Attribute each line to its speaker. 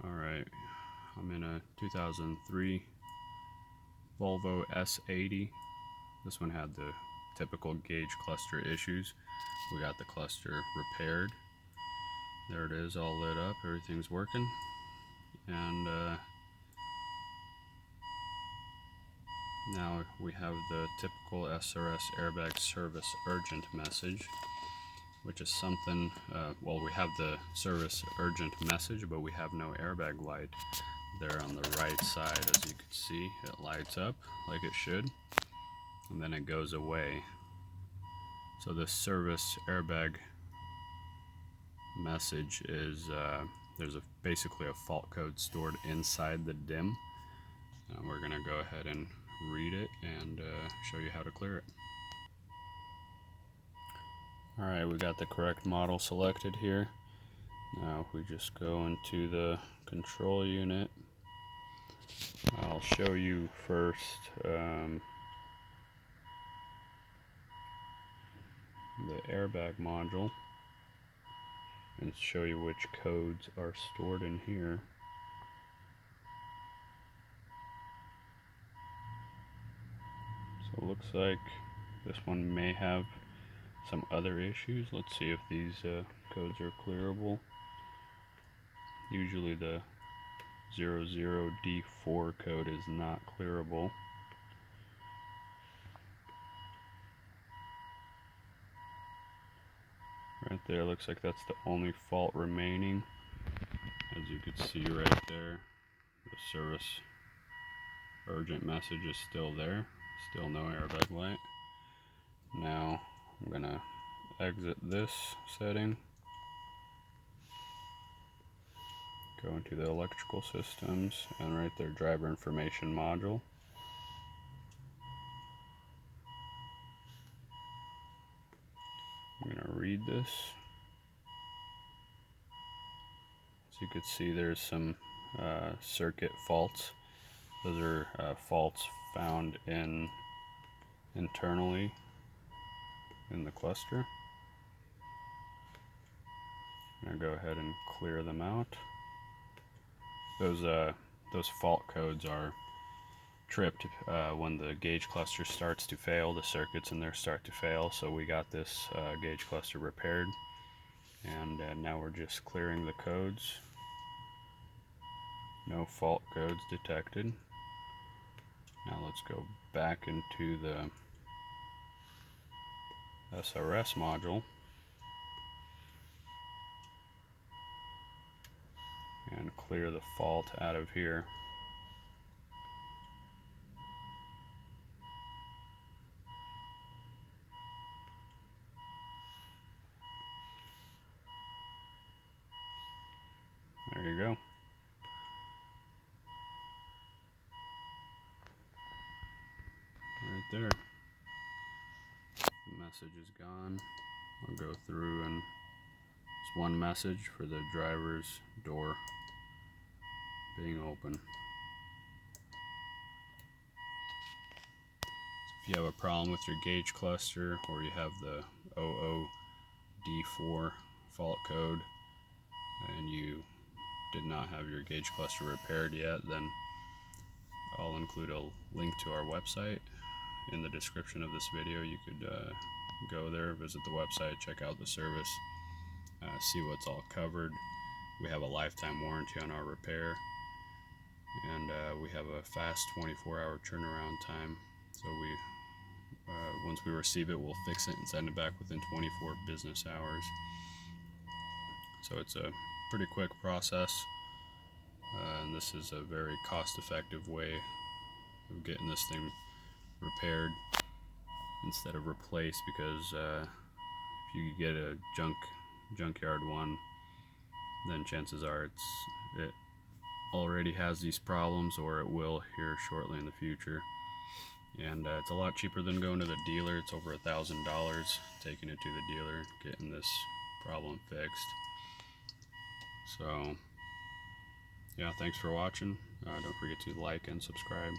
Speaker 1: Alright, I'm in a 2003 Volvo S80. This one had the typical gauge cluster issues. We got the cluster repaired. There it is, all lit up, everything's working. And now we have the typical SRS Airbag service urgent message, which is something, well, we have the service urgent message, but we have no airbag light there on the right side. As you can see, it lights up like it should, and then it goes away. So this service airbag message is, there's basically a fault code stored inside the DIM. We're going to go ahead and read it and show you how to clear it. Alright, we got the correct model selected here. Now if we just go into the control unit, I'll show you first the airbag module and show you which codes are stored in here. So it looks like this one may have some other issues. Let's see if these codes are clearable. Usually the 00D4 code is not clearable. Right there, looks like that's the only fault remaining. As you can see right there, the service urgent message is still there. Still no airbag light. Now I'm gonna exit this setting, go into the electrical systems, and right there, driver information module. I'm gonna read this. As you can see, there's some circuit faults. Those are faults found internally in the cluster. I'm gonna go ahead and clear them out. Those fault codes are tripped when the gauge cluster starts to fail. The circuits in there start to fail. So we got this gauge cluster repaired, and now we're just clearing the codes. No fault codes detected. Now let's go back into the SRS module and clear the fault out of here. There you go. Right there. The message is gone. I'll go through, and it's one message for the driver's door being open. If you have a problem with your gauge cluster, or you have the 00D4 fault code and you did not have your gauge cluster repaired yet, then I'll include a link to our website in the description of this video. You could go there, visit the website, check out the service, see what's all covered. We have a lifetime warranty on our repair, and we have a fast 24-hour turnaround time. So once we receive it, we'll fix it and send it back within 24 business hours. So it's a pretty quick process, and this is a very cost-effective way of getting this thing repaired instead of replaced, because if you get a junkyard one, then chances are it already has these problems, or it will here shortly in the future. And it's a lot cheaper than going to the dealer. It's over $1,000 taking it to the dealer, getting this problem fixed. So yeah, thanks for watching. Don't forget to like and subscribe.